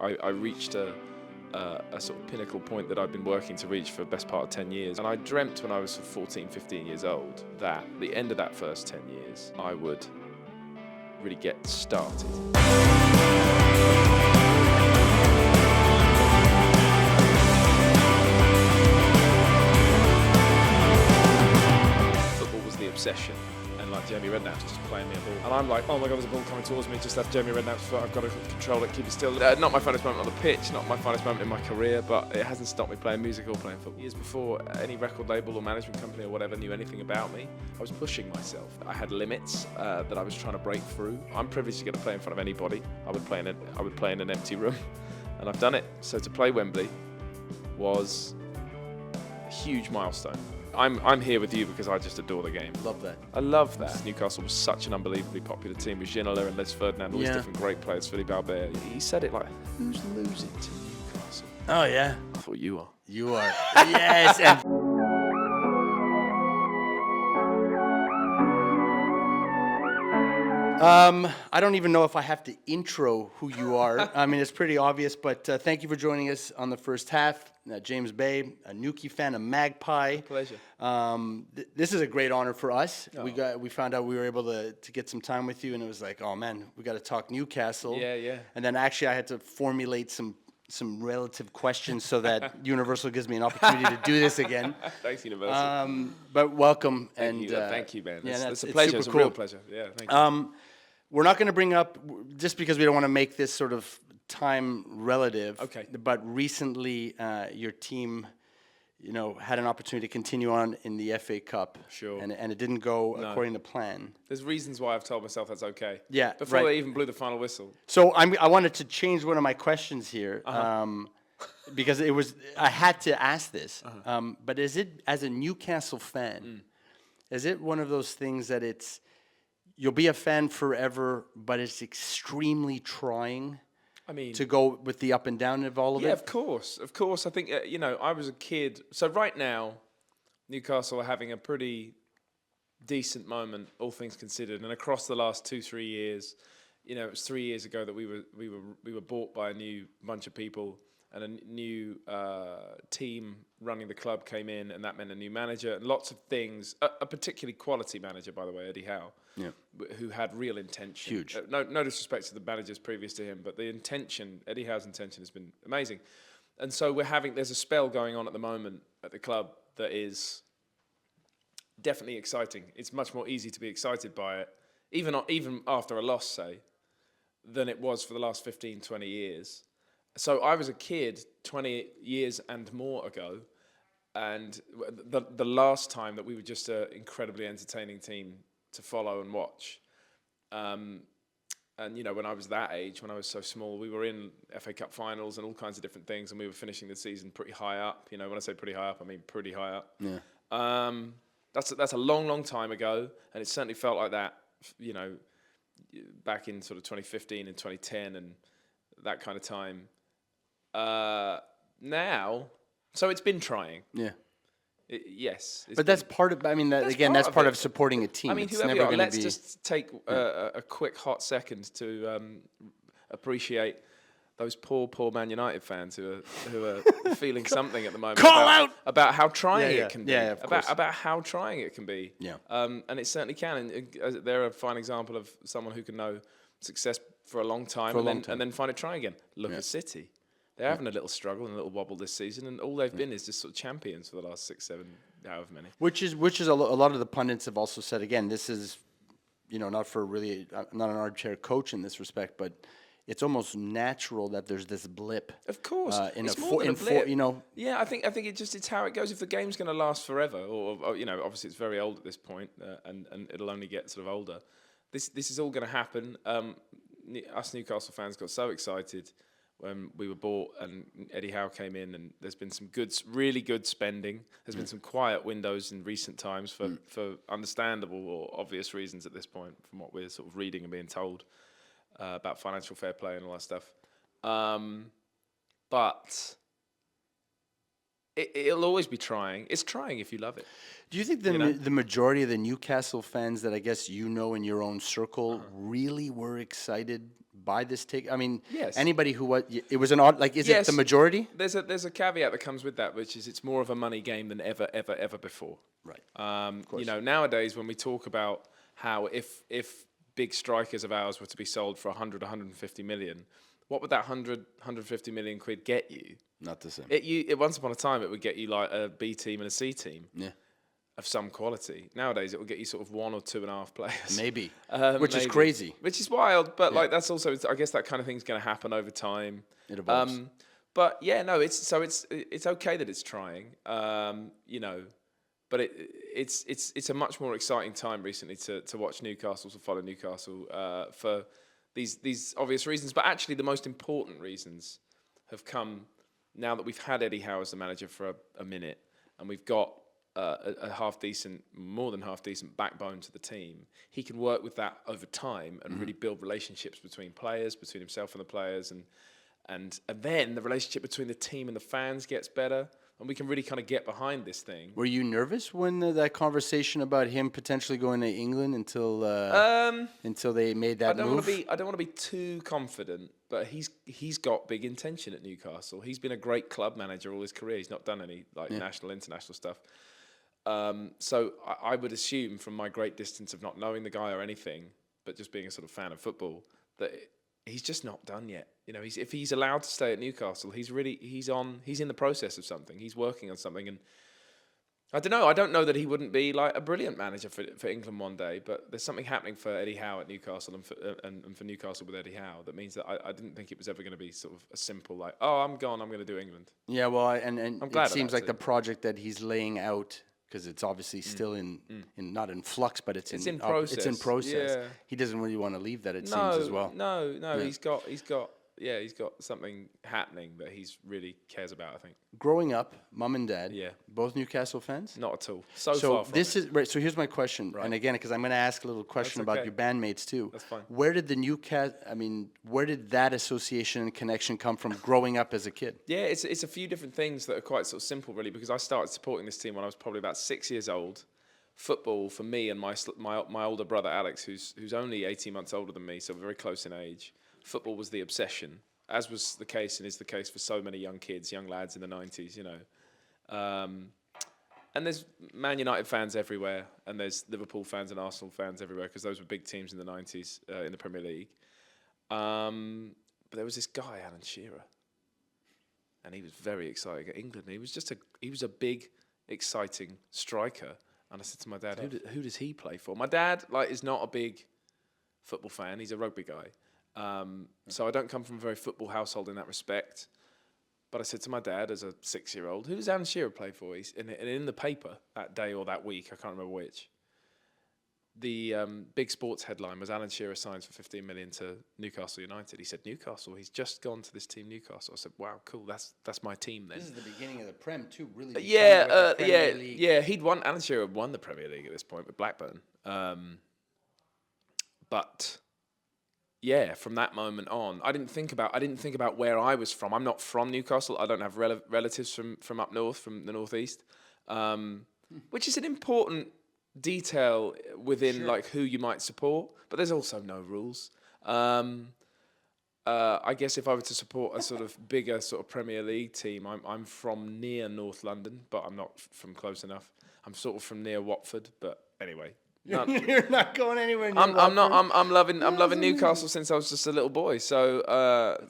I reached a sort of pinnacle point that I've been working to reach for the best part of 10 years. And I dreamt when I was 14, 15 years old that at the end of that first 10 years, I would really get started. Football was the obsession. And like Jamie Redknapp's just playing me a ball. And I'm like, oh my God, there's a ball coming towards me, just left Jamie Redknapp's foot, I've got to control it, keep it still. Not my finest moment on the pitch, not my finest moment in my career, but it hasn't stopped me playing music or playing football. Years before any record label or management company or whatever knew anything about me, I was pushing myself. I had limits that I was trying to break through. I'm privileged to get to play in front of anybody. I would play in an empty room, and I've done it. So to play Wembley was a huge milestone. I'm here with you because I just adore the game. Love that. I love that. Newcastle was such an unbelievably popular team with Ginola and Les Ferdinand, all these different great players, Philippe Albert. He said it like, who's losing to Newcastle? Oh, yeah. I thought you are. You are. Yes. And I don't even know if I have to intro who you are. I mean, it's pretty obvious, but thank you for joining us on the first half. James Bay, a Newquay fan, a Magpie. Pleasure. This is a great honor for us. Oh. We found out we were able to get some time with you, and it was like, oh man, we got to talk Newcastle. Yeah. And then actually, I had to formulate some relative questions so that Universal gives me an opportunity to do this again. Thanks, Universal. But welcome. Thank you, man. Yeah, it's a pleasure. It's a real pleasure. Yeah, thank you. We're not going to bring up, just because we don't want to make this sort of time relative. Okay. But recently, your team, had an opportunity to continue on in the FA Cup. Sure. And it didn't go according to plan. There's reasons why I've told myself that's okay. Yeah, Before they even blew the final whistle. So I wanted to change one of my questions here. Because I had to ask this. But is it, as a Newcastle fan, is it one of those things that you'll be a fan forever, but it's extremely trying to go with the up and down of all of it? Yeah, of course. I think, I was a kid. So right now, Newcastle are having a pretty decent moment, all things considered. And across the last 2-3 years, it was 3 years ago that we were bought by a new bunch of people, and a new team running the club came in, and that meant a new manager and lots of things. A particularly quality manager, by the way, Eddie Howe, who had real intention. Huge. No disrespect to the managers previous to him, but the intention, Eddie Howe's intention, has been amazing. And so there's a spell going on at the moment at the club that is definitely exciting. It's much more easy to be excited by it, even after a loss, say, than it was for the last 15, 20 years. So I was a kid 20 years and more ago, and the last time that we were just an incredibly entertaining team to follow and watch. And, when I was that age, when I was so small, we were in FA Cup finals and all kinds of different things, and we were finishing the season pretty high up. When I say pretty high up, I mean pretty high up. Yeah. That's a long, long time ago, and it certainly felt like that, back in sort of 2015 and 2010 and that kind of time. Now, so it's been trying. Yeah. Yes. But that's part of, that's part of supporting a team. I mean, whoever you are, let's just take a quick hot second to appreciate those poor Man United fans who are feeling something at the moment. About how trying it can be. Yeah, of course. About how trying it can be. Yeah. And it certainly can. And they're a fine example of someone who can know success for a long time, and then find it trying again. Look at City. They're having a little struggle and a little wobble this season, and all they've been is just sort of champions for the last 6, 7, however many. Which is a lot of the pundits have also said, again, this is, not for really, I'm not an armchair coach in this respect, but it's almost natural that there's this blip. Of course, it's more than a blip. Yeah, I think it's how it goes. If the game's going to last forever, or obviously it's very old at this point, and it'll only get sort of older. This is all going to happen. Us Newcastle fans got so excited when we were bought and Eddie Howe came in, and there's been some really good spending. There's been some quiet windows in recent times for understandable or obvious reasons at this point, from what we're sort of reading and being told about financial fair play and all that stuff. But It'll always be trying. It's trying if you love it. Do you think the majority of the Newcastle fans that I guess you know in your own circle really were excited by this take? I mean, Yes. anybody who was, it was an odd, like, is it the majority? There's a caveat that comes with that, which is it's more of a money game than ever before. Right. You know, nowadays when we talk about how if big strikers of ours were to be sold for 100, 150 million, what would that 100, 150 million quid get you? Not the same. Once upon a time, it would get you like a B team and a C team. Yeah. Of some quality. Nowadays, it will get you sort of 1 or 2.5 players. Maybe. Which is crazy. Which is wild, but like that's also, I guess that kind of thing's going to happen over time. It evolves. But yeah, no, it's okay that it's trying. You know, but it's a much more exciting time recently to watch Newcastle, to follow Newcastle for these obvious reasons. But actually, the most important reasons have come now that we've had Eddie Howe as the manager for a minute, and we've got a more than half decent backbone to the team. He can work with that over time and really build relationships between players, between himself and the players, and then the relationship between the team and the fans gets better, and we can really kind of get behind this thing. Were you nervous when that conversation about him potentially going to England until they made that move? I don't want to be too confident, but he's got big intention at Newcastle. He's been a great club manager all his career. He's not done any national, international stuff. So I would assume, from my great distance of not knowing the guy or anything, but just being a sort of fan of football, that he's just not done yet. You know, if he's allowed to stay at Newcastle, he's in the process of something. He's working on something, and I don't know. I don't know that he wouldn't be like a brilliant manager for England one day, but there's something happening for Eddie Howe at Newcastle and for Newcastle with Eddie Howe that means that I didn't think it was ever going to be sort of a simple like, oh, I'm gone, I'm going to do England. Yeah, well, and I'm glad it seems like too. the project that he's laying out, because it's obviously still in not in flux, but it's in process. It's in process. Yeah. He doesn't really want to leave that. It seems as well. No. Yeah. He's got something happening that he's really cares about, I think. Growing up, mom and dad, Yeah. both Newcastle fans? Not at all. So far from this it. is right. So here's my question, Right. and again, because I'm going to ask a little question That's about okay. your bandmates too. That's fine. Where did where did that association and connection come from growing up as a kid? Yeah, it's a few different things that are quite sort of simple, really, because I started supporting this team when I was probably about 6 years old. Football for me and my older brother Alex, who's only 18 months older than me, so very close in age. Football was the obsession, as was the case and is the case for so many young lads in the 90s, you know. And there's Man United fans everywhere, and there's Liverpool fans and Arsenal fans everywhere, because those were big teams in the 90s in the Premier League. But there was this guy, Alan Shearer, and he was very exciting at England. He was a big, exciting striker. And I said to my dad, who does he play for? My dad is not a big football fan. He's a rugby guy. So I don't come from a very football household in that respect. But I said to my dad as a 6-year-old, who does Alan Shearer play for? He's in the paper that day or that week, I can't remember which. The big sports headline was Alan Shearer signs for 15 million to Newcastle United. He said, Newcastle? He's just gone to this team, Newcastle. I said, wow, cool, that's my team then. This is the beginning of the Prem too, really. Alan Shearer won the Premier League at this point with Blackburn. But yeah, from that moment on, I didn't think about where I was from. I'm not from Newcastle. I don't have relatives from up north, from the northeast, which is an important detail within like who you might support. But there's also no rules. I guess if I were to support a sort of bigger sort of Premier League team, I'm from near North London, but I'm not from close enough. I'm sort of from near Watford, but anyway. You're not going anywhere near I'm loving Newcastle since I was just a little boy. So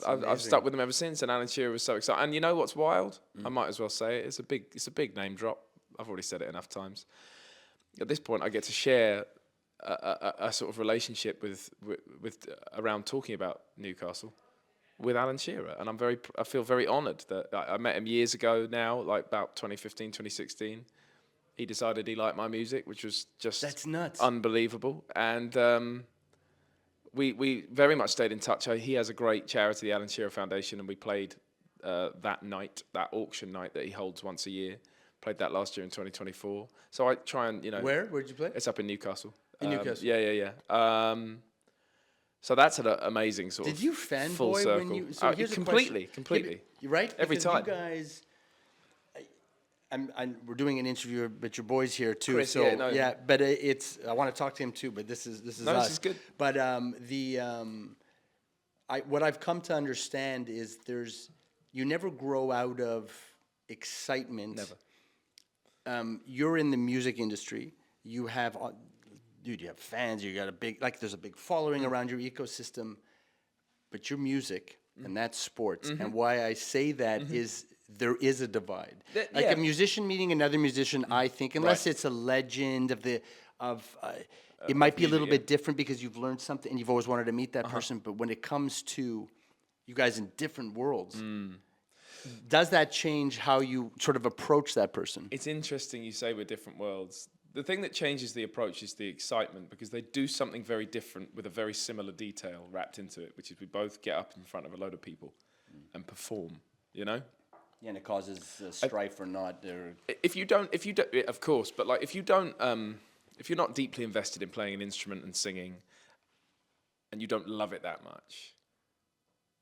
I've stuck with them ever since. And Alan Shearer was so exciting. And you know what's wild? I might as well say it. It's a big name drop. I've already said it enough times. At this point, I get to share a sort of relationship with around talking about Newcastle with Alan Shearer, and I feel very honoured that I met him years ago now, like about 2015, 2016. He decided he liked my music, which was just that's nuts, unbelievable, and we very much stayed in touch. He has a great charity, the Alan Shearer Foundation, and we played that auction night that he holds once a year. Played that last year in 2024. So I try and, Where'd you play? It's up in Newcastle. In Newcastle? Yeah. So that's an amazing sort of full circle. Did you fanboy when you... completely. Right? Every because time. You guys... we're doing an interview with your boys here too. Chris, so yeah, no. but it's I want to talk to him too. But this is No, us. this is good. But what I've come to understand is you never grow out of excitement. Never. You're in the music industry. You have, you have fans. You got there's a big following around your ecosystem. But your music and that's sports. And why I say that is there is a divide. A musician meeting another musician, I think, unless it's a legend it might be a little bit different because you've learned something and you've always wanted to meet that person. But when it comes to you guys in different worlds, does that change how you sort of approach that person? It's interesting you say we're different worlds. The thing that changes the approach is the excitement, because they do something very different with a very similar detail wrapped into it, which is we both get up in front of a load of people and perform, you know? Yeah, and it causes strife or not. If you don't, of course, but like if you're not deeply invested in playing an instrument and singing, and you don't love it that much,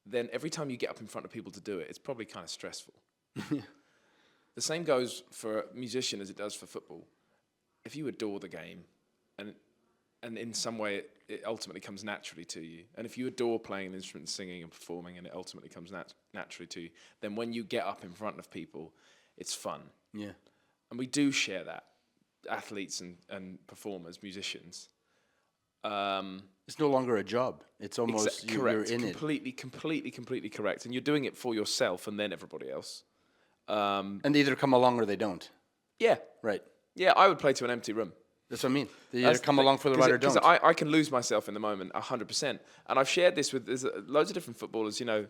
then every time you get up in front of people to do it, it's probably kind of stressful. The same goes for a musician as it does for football. If you adore the game, and in some way it ultimately comes naturally to you, and if you adore playing an instrument, singing and performing, and it ultimately comes naturally to you, then when you get up in front of people, it's fun. Yeah. And we do share that, athletes and performers, musicians. It's no longer a job. It's almost correct. You're in Completely correct. And you're doing it for yourself and then everybody else. And they either come along or they don't. Yeah. Right. Yeah, I would play to an empty room. That's what I mean. They either come along for the ride or don't. Because I can lose myself in the moment 100%. And I've shared this with loads of different footballers, you know,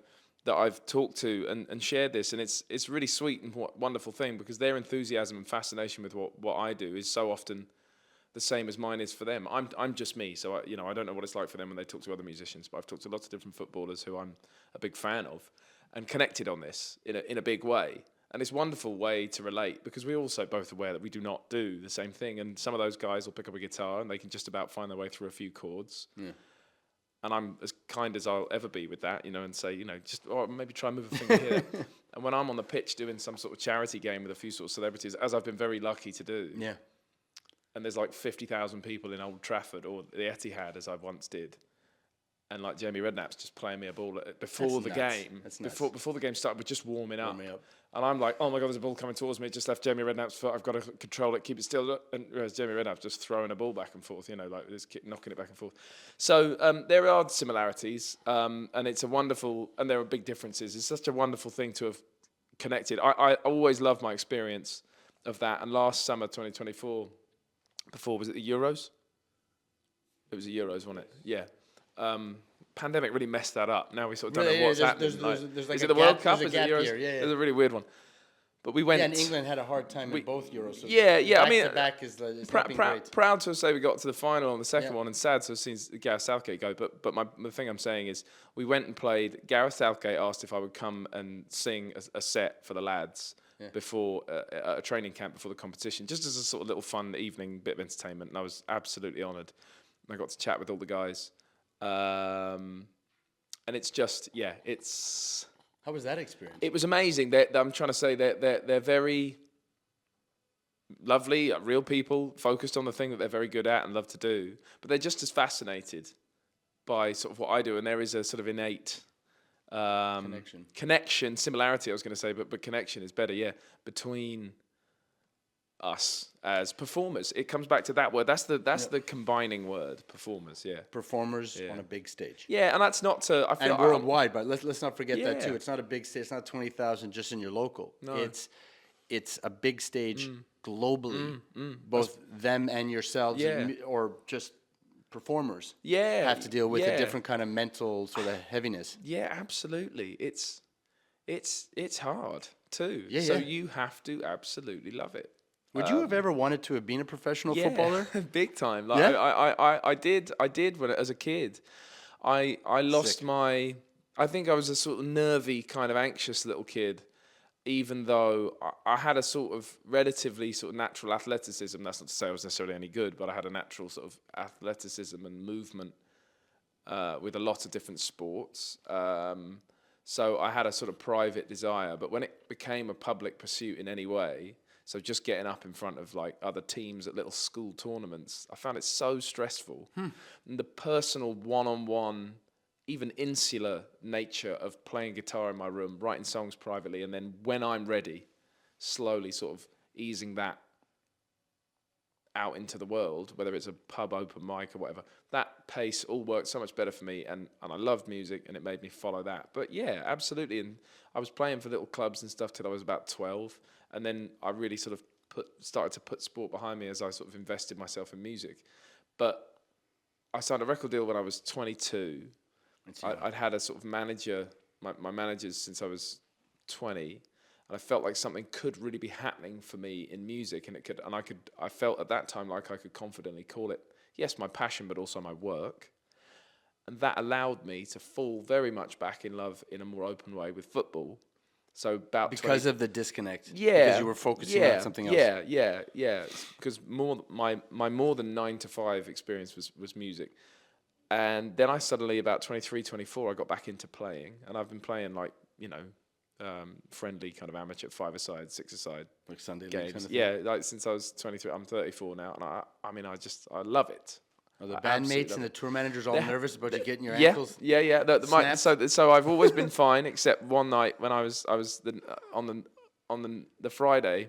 that I've talked to and shared this. And it's really sweet and wonderful thing, because their enthusiasm and fascination with what I do is so often the same as mine is for them. I'm just me, so I don't know what it's like for them when they talk to other musicians, but I've talked to lots of different footballers who I'm a big fan of, and connected on this in a big way. And it's a wonderful way to relate, because we're also both aware that we do not do the same thing. And some of those guys will pick up a guitar and they can just about find their way through a few chords. Yeah. And I'm as kind as I'll ever be with that, and say, just maybe try and move a finger here. And when I'm on the pitch doing some sort of charity game with a few sort of celebrities, as I've been very lucky to do. Yeah. And there's like 50,000 people in Old Trafford or the Etihad, as I once did. And like Jamie Redknapp's just playing me a ball before the game. Before the game started, we're just warming up. And I'm like, oh my God, there's a ball coming towards me. It just left Jamie Redknapp's foot. I've got to control it, keep it still. And whereas Jamie Redknapp's just throwing a ball back and forth, like just knocking it back and forth. So there are similarities, and it's a wonderful, and there are big differences. It's such a wonderful thing to have connected. I always loved my experience of that. And last summer, 2024, was it the Euros? It was the Euros, wasn't it? Yeah. Pandemic really messed that up. Now we sort of don't know what's happening. There's like is it the World Cup? Is it Euros? Yeah. It's a really weird one. But we went. Yeah, and England had a hard time in both Euros. So I mean, back is not been great. Proud to say we got to the final on the second one, and sad to have seen Gareth Southgate go. But the thing I'm saying is, we went and played. Gareth Southgate asked if I would come and sing a set for the lads before a training camp before the competition, just as a sort of little fun evening bit of entertainment. And I was absolutely honoured. I got to chat with all the guys. And it's just, it's... How was that experience? It was amazing. I'm trying to say they're very lovely, real people, focused on the thing that they're very good at and love to do. But they're just as fascinated by sort of what I do. And there is a sort of innate connection, similarity, I was going to say, but connection is better, between us as performers. It comes back to that word. That's the combining word, performers. Performers on a big stage. Yeah, and that's not to. I feel and worldwide, but let's not forget that too. It's not a big stage. It's not 20,000 just in your local. No. It's a big stage globally. Both them and yourselves, or just performers. Have to deal with a different kind of mental sort of heaviness. Yeah, absolutely. It's hard too. So you have to absolutely love it. Would you have ever wanted to have been a professional footballer? Big time. Like I did when as a kid. I lost my. I think I was a sort of nervy, kind of anxious little kid, even though I had a sort of relatively sort of natural athleticism. That's not to say I was necessarily any good, but I had a natural sort of athleticism and movement with a lot of different sports. So I had a sort of private desire, but when it became a public pursuit in any way. So just getting up in front of like other teams at little school tournaments, I found it so stressful. And the personal one-on-one, even insular nature of playing guitar in my room, writing songs privately, and then when I'm ready, slowly sort of easing that out into the world, whether it's a pub open mic or whatever, that pace all worked so much better for me, and I loved music, and it made me follow that. But yeah, absolutely. And I was playing for little clubs and stuff till I was about 12, and then I really sort of started to put sport behind me as I sort of invested myself in music. But I signed a record deal when I was 22. I'd had a sort of manager, my managers since I was 20, and I felt like something could really be happening for me in music, and I felt at that time like I could confidently call it, yes, my passion, but also my work. And that allowed me to fall very much back in love in a more open way with football. So about because of the disconnect. Yeah, because you were focusing on something else. Yeah. Because my more than 9 to 5 experience was music. And then I suddenly, about 23, 24, I got back into playing, and I've been playing like, friendly kind of amateur 5-a-side, 6-a-side Like Sunday league games. kind of thing. Yeah, like since I was 23. I'm 34 now, and I love it. Are the I bandmates absolutely and the love tour managers all nervous about you getting your Yeah, ankles? yeah. snapped? So I've always been fine, except one night when I was on the Friday.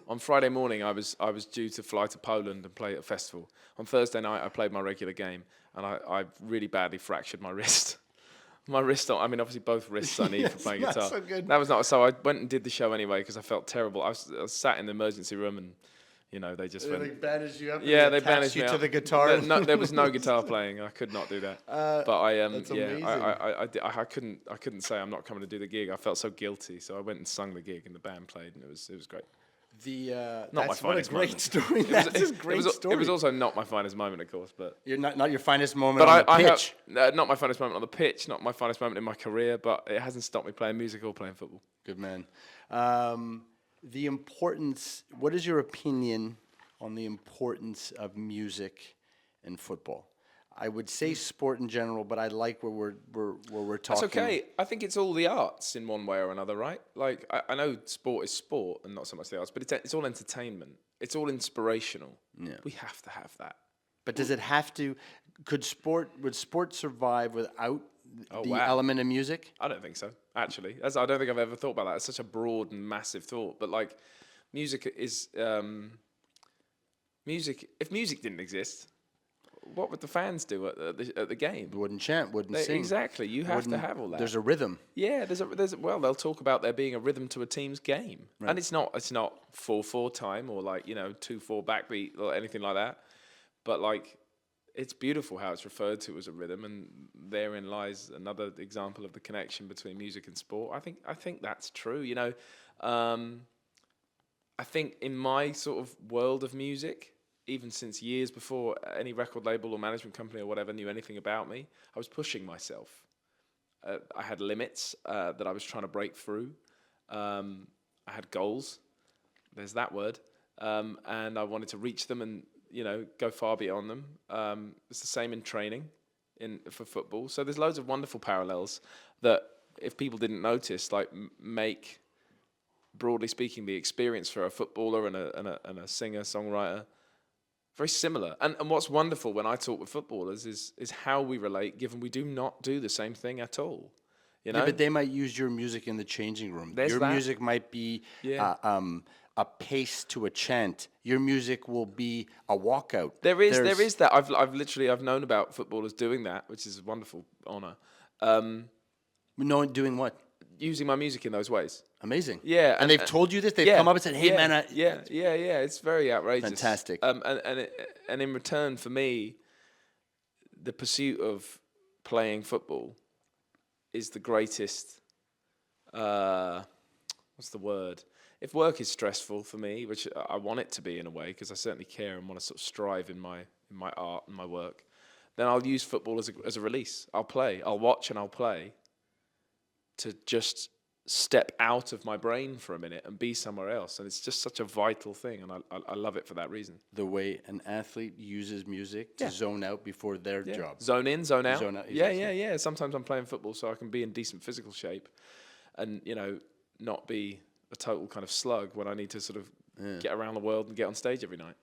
On Friday morning, I was due to fly to Poland and play at a festival. On Thursday night, I played my regular game, and I really badly fractured my wrist. My wrist, I mean, obviously both wrists I need for playing not guitar. so good. That was not, so I went and did the show anyway because I felt terrible. I was sat in the emergency room, and they just They went. bandaged you up. Yeah, and they attached bandaged you me to up. the guitar. No, there was no guitar playing. I could not do that. But That's amazing. I couldn't say I'm not coming to do the gig. I felt so guilty, so I went and sung the gig, and the band played, and it was great. Not my what a finest great moment. story. That's a great story. It was also not my finest moment, of course, but You're not your finest moment but on the I pitch. have not my finest moment on the pitch, not my finest moment in my career, but it hasn't stopped me playing music or playing football. Good man. The importance. What is your opinion on the importance of music in football? I would say sport in general, but I like where we're talking. That's okay. I think it's all the arts in one way or another, right? Like I know sport is sport and not so much the arts, but it's all entertainment. It's all inspirational. Yeah. We have to have that. But does it have to? Would sport survive without the wow. element of music? I don't think so, actually. I don't think I've ever thought about that. It's such a broad and massive thought. But like, music is music. If music didn't exist, what would the fans do at the game? Wouldn't chant, wouldn't sing. Exactly. You have to have all that. There's a rhythm. Yeah, well, they'll talk about there being a rhythm to a team's game. Right. And it's not 4/4 time or 2/4 backbeat or anything like that. But like, it's beautiful how it's referred to as a rhythm, and therein lies another example of the connection between music and sport. I think that's true. I think in my sort of world of music, even since years before any record label or management company or whatever knew anything about me, I was pushing myself. I had limits that I was trying to break through. I had goals. There's that word. And I wanted to reach them and, go far beyond them. It's the same in training for football. So there's loads of wonderful parallels that if people didn't notice, make, broadly speaking, the experience for a footballer and a singer-songwriter very similar. And what's wonderful when I talk with footballers is how we relate, given we do not do the same thing at all. Yeah, but they might use your music in the changing room. Your music might be a pace to a chant. Your music will be a walkout. There is that. I've known about footballers doing that, which is a wonderful honor. Doing what? Using my music in those ways. Amazing. Yeah, and they've told you this. They've come up and said, "Hey, man." It's very outrageous. Fantastic. And in return, for me, the pursuit of playing football is the greatest. What's the word? If work is stressful for me, which I want it to be in a way, because I certainly care and want to sort of strive in my art and my work, then I'll use football as a release. I'll play. I'll watch and I'll play. To just step out of my brain for a minute and be somewhere else. And it's just such a vital thing, and I love it for that reason. The way an athlete uses music to zone out before their job. Zone in, zone out. Zone out, yeah. Sometimes I'm playing football so I can be in decent physical shape and, not be a total kind of slug when I need to sort of get around the world and get on stage every night.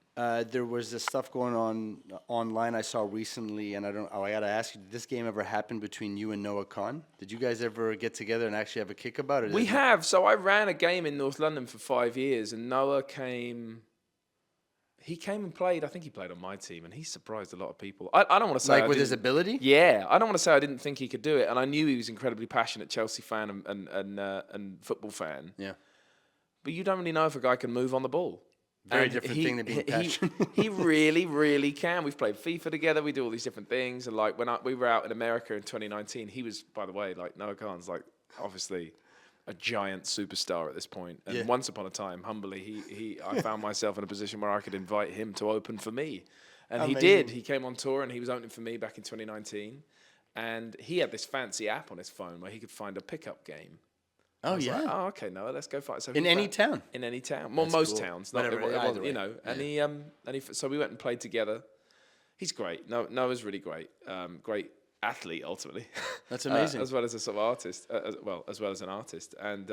There was this stuff going on online I saw recently, and I gotta ask you, did this game ever happen between you and Noah Kahan? Did you guys ever get together and actually have a kick about it? We have. So I ran a game in North London for 5 years, and Noah came. He came and played. I think he played on my team, and he surprised a lot of people. I don't want to say Like with his ability? Yeah, I don't want to say I didn't think he could do it, and I knew he was incredibly passionate Chelsea fan and football fan. Yeah. But you don't really know if a guy can move on the ball. Very And different thing than being passionate. He really, really can. We've played FIFA together. We do all these different things. And like when we were out in America in 2019, he was, by the way, like Noah Kahan's like obviously a giant superstar at this point. And once upon a time, humbly, I found myself in a position where I could invite him to open for me. And he did. He came on tour and he was opening for me back in 2019. And he had this fancy app on his phone where he could find a pickup game. Oh, yeah. Like, oh, okay, Noah, let's go fight. So in any town? In any town. Well, most towns. Not, Whatever, you know. Yeah. So we went and played together. He's great. Noah's really great. Great athlete, ultimately. That's amazing. As well as a sort of artist. As well as an artist. And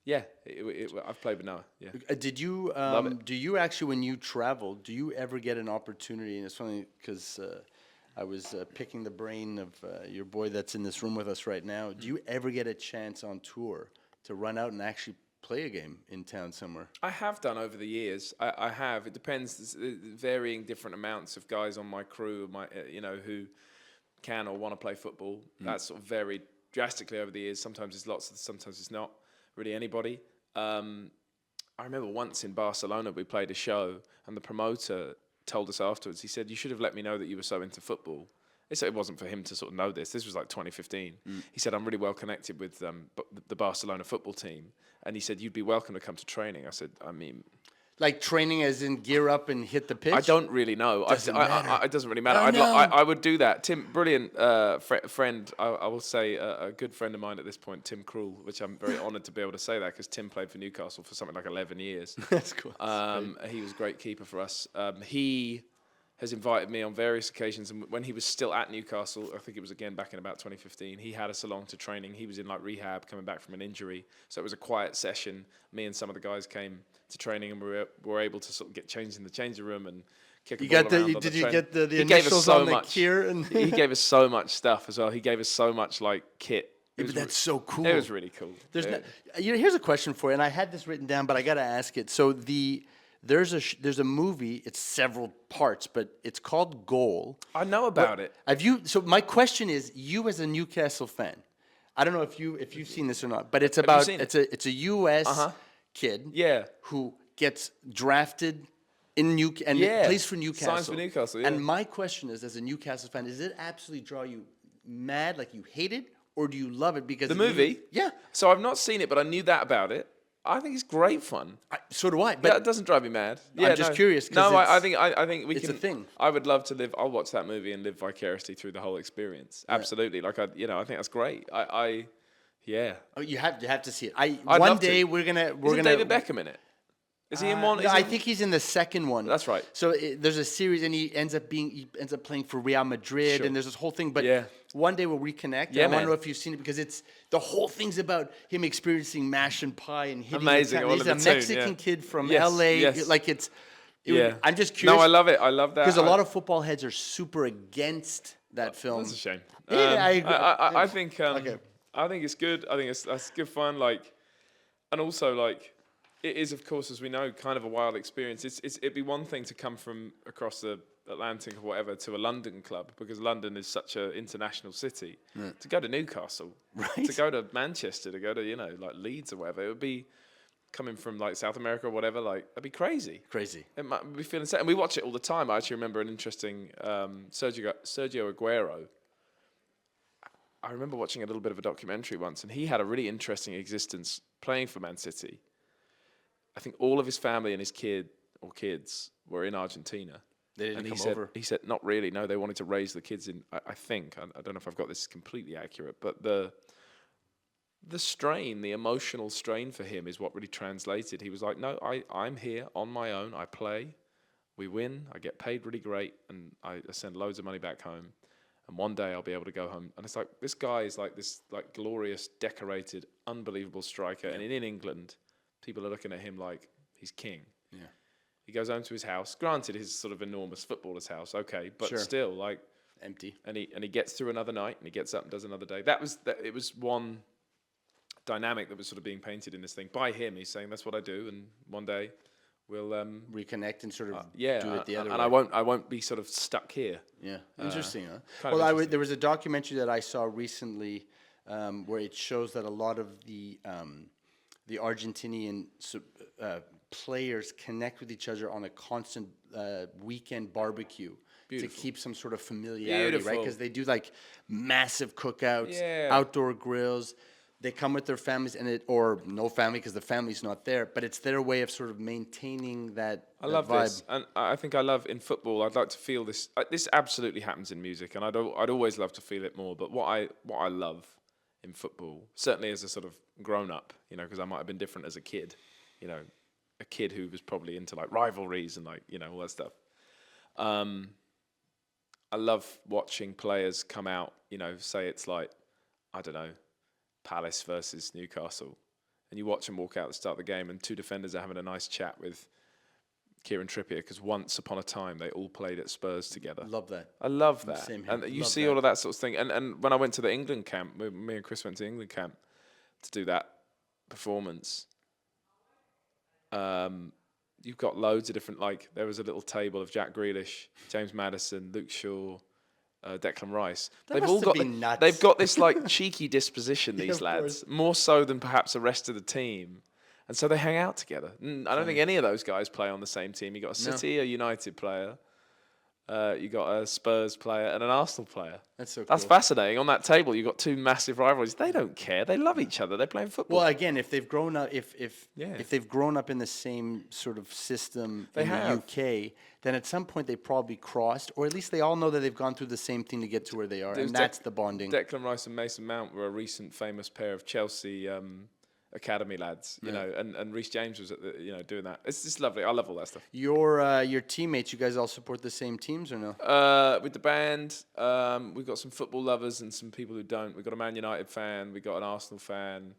I've played with Noah. Yeah. Did you, do you actually, when you travel, do you ever get an opportunity, and it's funny because I was picking the brain of your boy that's in this room with us right now. Do you ever get a chance on tour to run out and actually play a game in town somewhere? I have done over the years. I have. It depends. There's varying different amounts of guys on my crew, who can or want to play football. That's sort of varied drastically over the years. Sometimes it's lots, sometimes it's not really anybody. I remember once in Barcelona we played a show and the promoter told us afterwards, he said, you should have let me know that you were so into football. It wasn't for him to sort of know this. This was like 2015. He said, I'm really well connected with the Barcelona football team. And he said, you'd be welcome to come to training. I said, I mean... Like training as in gear up and hit the pitch? I don't really know. Doesn't matter. It doesn't really matter. Oh, no. I would do that. Tim, brilliant friend, I will say a good friend of mine at this point, Tim Krul, which I'm very honoured to be able to say that because Tim played for Newcastle for something like 11 years. That's cool. He was a great keeper for us. He has invited me on various occasions, and when he was still at Newcastle, I think it was again back in about 2015, he had us along to training. He was in like rehab, coming back from an injury, so it was a quiet session. Me and some of the guys came to training, and we were able to sort of get changed in the changing room and kick a ball around. Did you get the initials on the gear? And he gave us so much stuff as well. He gave us so much like kit. But that's so cool. It was really cool. Here's a question for you, and I had this written down, but I got to ask it. So there's a movie. It's several parts, but it's called Goal. I know about it. So my question is, you as a Newcastle fan, I don't know if you've seen this or not, but it's about it's a U.S. kid who gets drafted in plays for Newcastle. Signs for Newcastle. Yeah. And my question is, as a Newcastle fan, does it absolutely draw you mad, like you hate it, or do you love it because the movie? Yeah. So I've not seen it, but I knew that about it. I think it's great fun. So do I. But it doesn't drive me mad. Yeah, I'm just curious. No, I think we can. It's a thing. I would love to live. I'll watch that movie and live vicariously through the whole experience. Absolutely. Like I think that's great. Yeah. Oh, you have to see it. We're gonna. Isn't David Beckham in it? Is he in one? No, I think he's in the second one. That's right. So there's a series, and he ends up playing for Real Madrid, and there's this whole thing. But one day we'll reconnect. Yeah, I want to know if you've seen it because the whole thing's about him experiencing mash and pie and hitting. Amazing. He's a Mexican kid from LA. Yes. I'm just curious. No, I love it. I love that because a lot of football heads are super against that film. That's a shame. Yeah, I agree. I think. I think it's good. I think that's good fun. And also it is, of course, as we know, kind of a wild experience. It'd be one thing to come from across the Atlantic or whatever to a London club because London is such an international city. To go to Newcastle, to go to Manchester, to go to Leeds or whatever, it would be coming from South America or whatever. That'd be crazy. Crazy. It might be feeling sad, and we watch it all the time. I actually remember an interesting Sergio Aguero. I remember watching a little bit of a documentary once, and he had a really interesting existence playing for Man City. I think all of his family and his kids were in Argentina. They didn't come over. He said, not really. No, they wanted to raise the kids in. I think I don't know if I've got this completely accurate, but the strain, the emotional strain for him is what really translated. He was like, no, I'm here on my own. I play, we win, I get paid really great, and I send loads of money back home. and one day I'll be able to go home. And it's like, this guy is like this like glorious, decorated, unbelievable striker. And in England, people are looking at him like he's king. Yeah. He goes home to his house. Granted, his sort of enormous footballer's house, okay, but Sure. still, like, Empty. and he gets through another night, and he gets up and does another day. It was one dynamic that was sort of being painted in this thing by him. He's saying that's what I do, and one day we'll Reconnect and sort of do it the other and way. I won't be sort of stuck here. Yeah, interesting, huh? kind of Well, interesting. there was a documentary that I saw recently where it shows that a lot of the Argentinian players connect with each other on a constant weekend barbecue to keep some sort of familiarity, right? Beautiful. Because they do like massive cookouts, Yeah. outdoor grills. They come with their families or no family because the family's not there, but it's their way of sort of maintaining that I love vibe. this, and I think I love in football. I'd like to feel this. This absolutely happens in music, and I'd always love to feel it more. But what I love in football, certainly as a sort of grown up, you know, because I might have been different as a kid, you know, a kid who was probably into like rivalries and like, you know, all that stuff. I love watching players come out, you know, say it's like, I don't know, Palace versus Newcastle, and you watch them walk out at the start of the game, and two defenders are having a nice chat with Kieran Trippier because once upon a time they all played at Spurs together. Love that. I love that. Same here. And you Love see that. all of that sort of thing. And when I went to the England camp, me and Chris went to the England camp to do that performance. You've got loads of different, like, there was a little table of Jack Grealish, James Maddison, Luke Shaw, Declan Rice. That must have been nuts. They've got this like cheeky disposition, these of lads, course. more so than perhaps the rest of the team. And so they hang out together. I don't think any of those guys play on the same team. You got a City, a United player, you got a Spurs player, and an Arsenal player. That's so That's cool. fascinating. On that table, you got two massive rivalries. They don't care. They love each other. They're playing football. Well, again, if they've grown up, if Yeah. they've grown up in the same sort of system They in have. the UK, then at some point they probably crossed, or at least they all know that they've gone through the same thing to get to where they are, There was and that's the bonding. Declan Rice and Mason Mount were a recent famous pair of Chelsea academy lads, you know, and Reece James was at the, you know, doing that. It's just lovely. I love all that stuff. Your teammates, you guys all support the same teams or no? With the band, we've got some football lovers and some people who don't. We've got a Man United fan. We've got an Arsenal fan.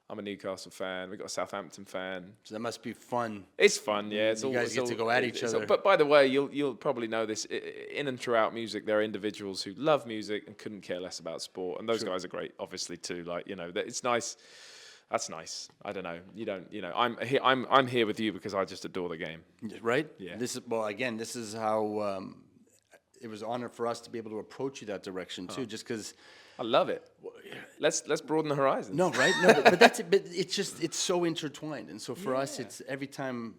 I'm a Newcastle fan. We've got a Southampton fan. So that must be fun. It's fun, yeah. It's You all, guys it's get all, to go at each it's all- other. But by the way, you'll probably know this. In and throughout music, there are individuals who love music and couldn't care less about sport, and those guys are great, obviously too. Like, you know, it's nice. That's nice. I don't know. You don't. You know, I'm here with you because I just adore the game. Right? Yeah. This is how it was an honor for us to be able to approach you that direction too, just because. I love it. Let's broaden the horizons. No, right? No, but that's it. But it's so intertwined, and so for us, it's every time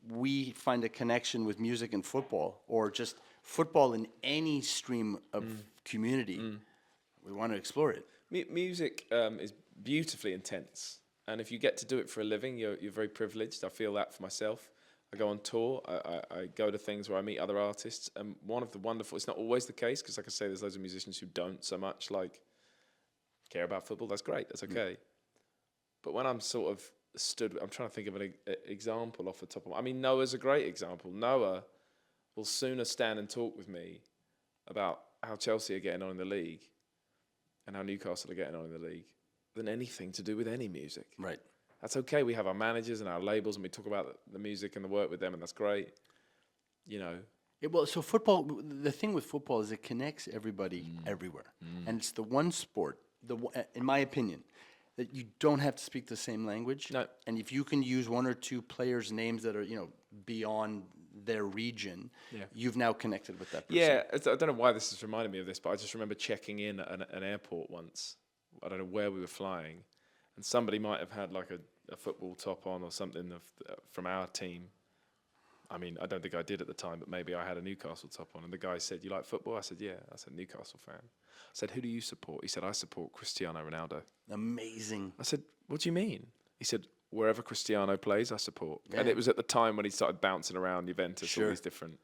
we find a connection with music and football, or just football in any stream of community, we want to explore it. Music is beautifully intense, and if you get to do it for a living, you're very privileged. I feel that for myself. I go on tour. I go to things where I meet other artists, and one of the wonderful. It's not always the case because, like I say, there's loads of musicians who don't so much like care about football. That's great. That's okay. But when I'm sort of stood, I'm trying to think of an example off the top of. I mean, Noah's a great example. Noah will sooner stand and talk with me about how Chelsea are getting on in the league and how Newcastle are getting on in the league than anything to do with any music. Right. That's okay. We have our managers and our labels, and we talk about the music and the work with them, and that's great. You know. Well, so football. The thing with football is it connects everybody everywhere, and it's the one sport. In my opinion, that you don't have to speak the same language. No. And if you can use one or two players' names that are beyond their region, you've now connected with that person. Yeah, I don't know why this has reminded me of this, but I just remember checking in at an airport once. I don't know where we were flying, and somebody might have had like a football top on or something from our team. I mean, I don't think I did at the time, but maybe I had a Newcastle top on. And the guy said, "You like football?" I said, "Yeah." I said, "Newcastle fan." I said, "Who do you support?" He said, "I support Cristiano Ronaldo." Amazing. I said, "What do you mean?" He said, "Wherever Cristiano plays, I support." And it was at the time when he started bouncing around Juventus, all these different.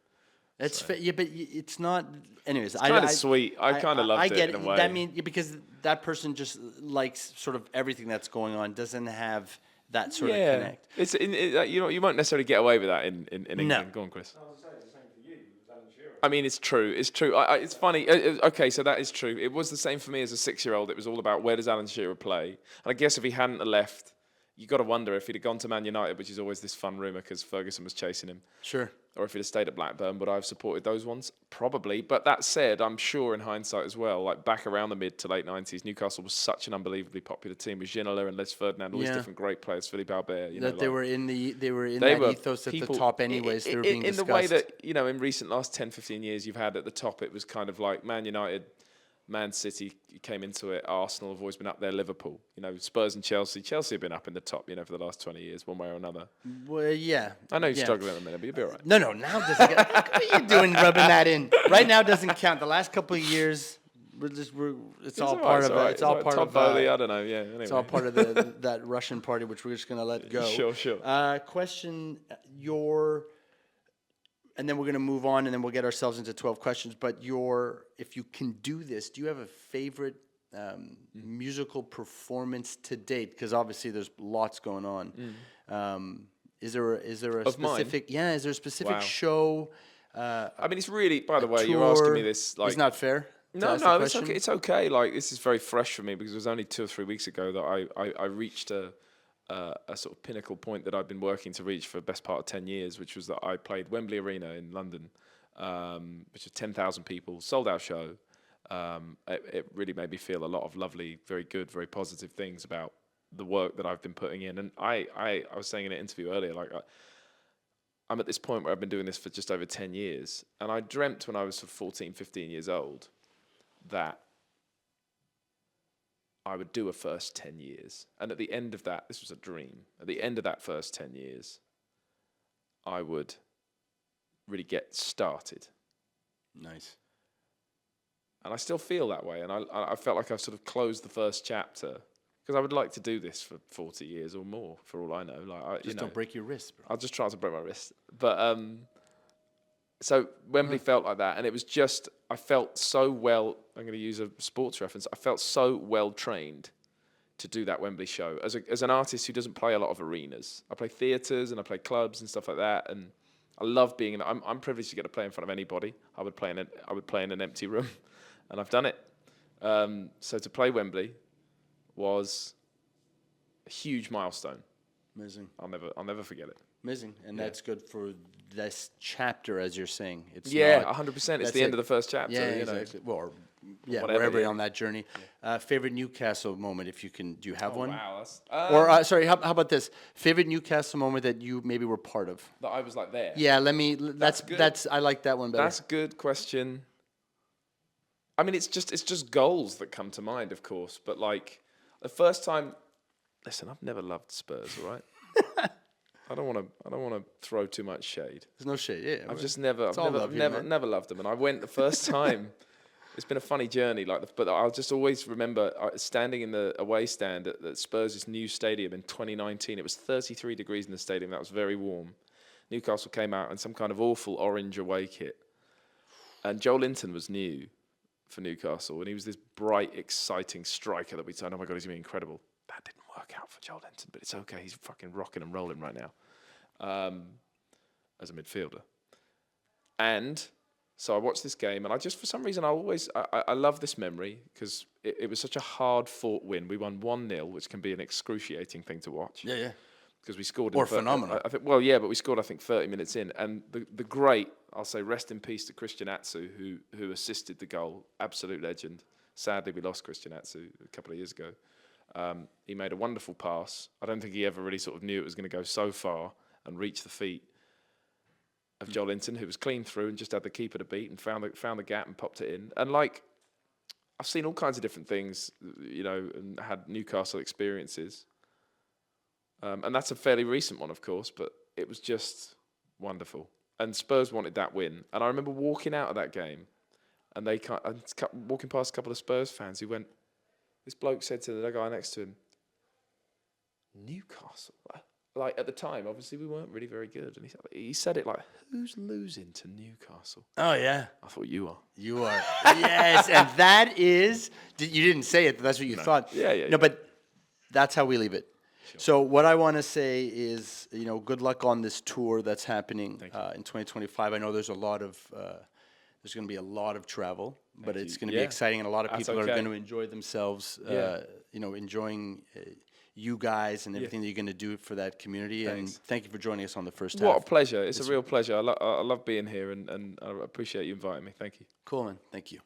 That's yeah, but it's not. Anyways, It's kind of sweet. I kind of loved it in a way. That mean because that person just likes sort of everything that's going on, doesn't have that sort of connect. It's you won't necessarily get away with that in England. No. Go on, Chris. I was saying the same for you with Alan Shearer. I mean, it's true. It's true. It's funny. Okay, so that is true. It was the same for me as a 6-year-old. It was all about where does Alan Shearer play? And I guess if he hadn't have left, you got to wonder if he'd have gone to Man United, which is always this fun rumour because Ferguson was chasing him. Sure. Or if he'd have stayed at Blackburn, would I have supported those ones? Probably. But that said, I'm sure in hindsight as well, like back around the mid to late 90s, Newcastle was such an unbelievably popular team with Ginola and Les Ferdinand, all these different great players, Philippe Albert. You know, they were in that ethos at the top anyways. They were being discussed. In the way that, you know, in recent last 10, 15 years, you've had at the top, it was kind of like Man United, Man City came into it. Arsenal have always been up there. Liverpool, you know, Spurs and Chelsea. Chelsea have been up in the top, you know, for the last 20 years, one way or another. Well, yeah. I know you're struggling at the minute, but you'll be all right. No, now doesn't count. What are you doing rubbing that in? Right now doesn't count. The last couple of years, it's all part of it. It's all part of I don't know. Yeah. Anyway. It's all part of that Russian party, which we're just gonna let go. Sure. Question and then we're going to move on, and then we'll get ourselves into 12 questions. But if you can do this, do you have a favorite musical performance to date? Because obviously there's lots going on. Is there a specific? Mine? Yeah, is there a specific show? I mean, it's really. By the way, you're asking me this. Like, it's not fair. No, it's okay. It's okay. Like, this is very fresh for me because it was only 2 or 3 weeks ago that I reached a sort of pinnacle point that I've been working to reach for the best part of 10 years, which was that I played Wembley Arena in London, which was 10,000 people, sold out show. It really made me feel a lot of lovely, very good, very positive things about the work that I've been putting in. And I was saying in an interview earlier, like I'm at this point where I've been doing this for just over 10 years. And I dreamt when I was sort of 14, 15 years old that I would do a first 10 years. And at the end of that, this was a dream. At the end of that first 10 years, I would really get started. Nice. And I still feel that way. And I felt like I've sort of closed the first chapter because I would like to do this for 40 years or more, for all I know. Like, don't break your wrist, bro. I'll just try not to break my wrist. But so Wembley felt like that. And it was just, I felt so well, I'm going to use a sports reference, I felt so well trained to do that Wembley show. As an artist who doesn't play a lot of arenas, I play theatres and I play clubs and stuff like that. And I love being in, I'm privileged to get to play in front of anybody. I would play in an empty room, and I've done it. So to play Wembley was a huge milestone. Amazing. I'll never forget it. Amazing, and that's good for this chapter, as you're saying. It's 100%. It's the end of the first chapter. Yeah, you exactly. know. Well, wherever on that journey. Favorite Newcastle moment, if you can. Do you have one? Wow. Or sorry, how about this? Favorite Newcastle moment that you maybe were part of. That I was like there. Yeah, that's I like that one better. That's a good question. I mean, it's just goals that come to mind, of course. But like the first time, listen, I've never loved Spurs. All right. I don't want to throw too much shade. There's no shade. Yeah, I've never loved them. And I went the first time. It's been a funny journey, but I'll just always remember standing in the away stand at Spurs' new stadium in 2019. It was 33 degrees in the stadium. That was very warm. Newcastle came out in some kind of awful orange away kit, and Joe Linton was new for Newcastle, and he was this bright, exciting striker that we said, "Oh my God, he's gonna be incredible." That didn't work out for Joe Linton, but it's okay. He's fucking rocking and rolling right now as a midfielder. And so I watched this game, and I just, for some reason, I love this memory because it was such a hard-fought win. We won 1-0, which can be an excruciating thing to watch. Yeah. Because we scored. Phenomenal. I think. Well, yeah, but we scored, I think, 30 minutes in, and the great, I'll say, rest in peace to Christian Atsu, who assisted the goal. Absolute legend. Sadly, we lost Christian Atsu a couple of years ago. He made a wonderful pass. I don't think he ever really sort of knew it was going to go so far and reach the feet of Joe Linton, who was clean through and just had the keeper to beat and found the gap and popped it in. And like, I've seen all kinds of different things, you know, and had Newcastle experiences. And that's a fairly recent one, of course, but it was just wonderful. And Spurs wanted that win. And I remember walking out of that game, and walking past a couple of Spurs fans who went, this bloke said to the guy next to him, Newcastle? Like, at the time, obviously, we weren't really very good. And he said it like, who's losing to Newcastle? Oh, yeah. I thought you are. You are. Yes, and that is, you didn't say it, but that's what you thought. Yeah. No, but that's how we leave it. Sure. So what I want to say is, you know, good luck on this tour that's happening in 2025. I know there's a lot of There's going to be a lot of travel, but it's going to Yeah. be exciting, and a lot of That's people are okay. going to enjoy themselves. Yeah. Enjoying you guys and everything that you're going to do for that community. Thanks. And thank you for joining us on the first What a half. pleasure. It's a real pleasure. I love being here, and I appreciate you inviting me. Thank you. Cool, man. Thank you.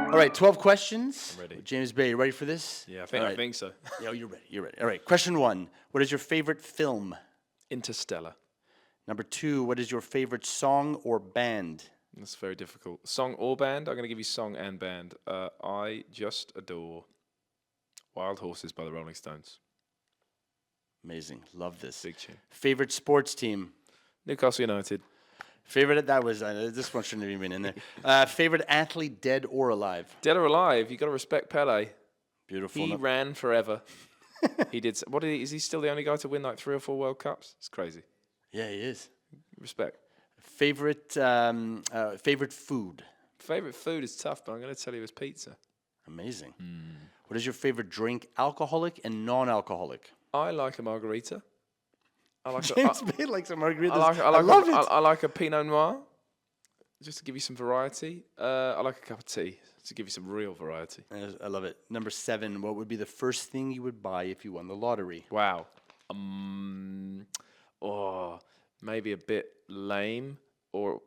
All right, 12 questions. I'm ready. James Bay, you ready for this? Yeah, All I right. think so. Yeah, you're ready. You're ready. All right, question 1. What is your favorite film? Interstellar. Number 2, what is your favorite song or band? That's very difficult. Song or band? I'm going to give you song and band. I just adore Wild Horses by the Rolling Stones. Amazing. Love this. Big tune. Favorite sports team? Newcastle United. Favorite, that was, this one shouldn't have even been in there. Favorite athlete, dead or alive? Dead or alive, you got to respect Pele. Beautiful. He ran forever. He did. Is he still the only guy to win like 3 or 4 World Cups? It's crazy. Yeah, he is. Respect. Favorite food? Favorite food is tough, but I'm going to tell you it's pizza. Amazing. What is your favorite drink, alcoholic and non-alcoholic? I like a margarita. I like James Bay likes a margarita. I love it. I like a Pinot Noir, just to give you some variety. I like a cup of tea, to give you some real variety. I love it. Number 7, what would be the first thing you would buy if you won the lottery? Wow. Maybe a bit lame or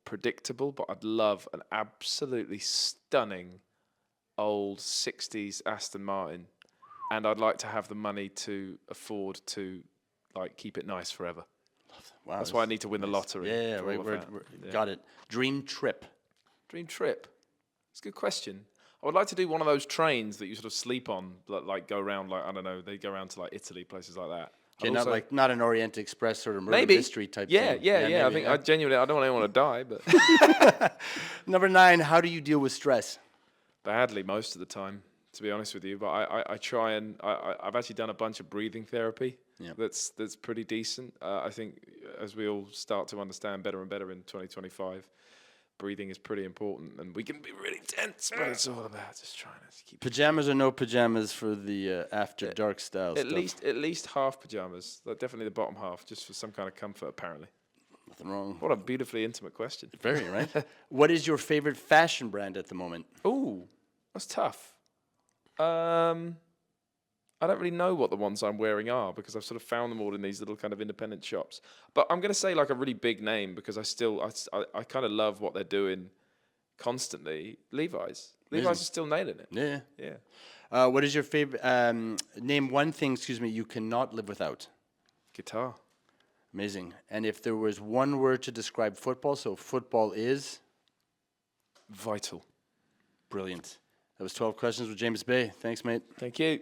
predictable, but I'd love an absolutely stunning old 60s Aston Martin, and I'd like to have the money to afford to keep it nice forever. Wow, That's why I need to win the lottery. Yeah, for all of that. Yeah. Got it. Dream trip. Dream trip. It's a good question. I would like to do one of those trains that you sort of sleep on, like go around, I don't know, they go around to Italy, places like that. Okay, not an Orient Express sort of murder maybe mystery type yeah, thing. Yeah. Maybe, I think I genuinely, I don't want anyone to die, but Number 9, how do you deal with stress? badly most of the time, to be honest with you. But I try and I've actually done a bunch of breathing therapy. Yeah. That's pretty decent. I think as we all start to understand better and better in 2025, breathing is pretty important, and we can be really tense, but it's all about just trying to keep Pajamas or no pajamas for the after dark style at stuff? least half pajamas, definitely the bottom half, just for some kind of comfort. Apparently, Nothing wrong. what a beautifully intimate question. Very, right? What is your favorite fashion brand at the moment? Ooh, that's tough. I don't really know what the ones I'm wearing are, because I've sort of found them all in these little kind of independent shops. But I'm going to say like a really big name, because I kind of love what they're doing constantly. Levi's. Levi's is still nailing it. Yeah. Yeah. What is your favorite? Name one thing, you cannot live without. Guitar. Amazing. And if there was one word to describe football, so football is? Vital. Brilliant. That was 12 questions with James Bay. Thanks, mate. Thank you.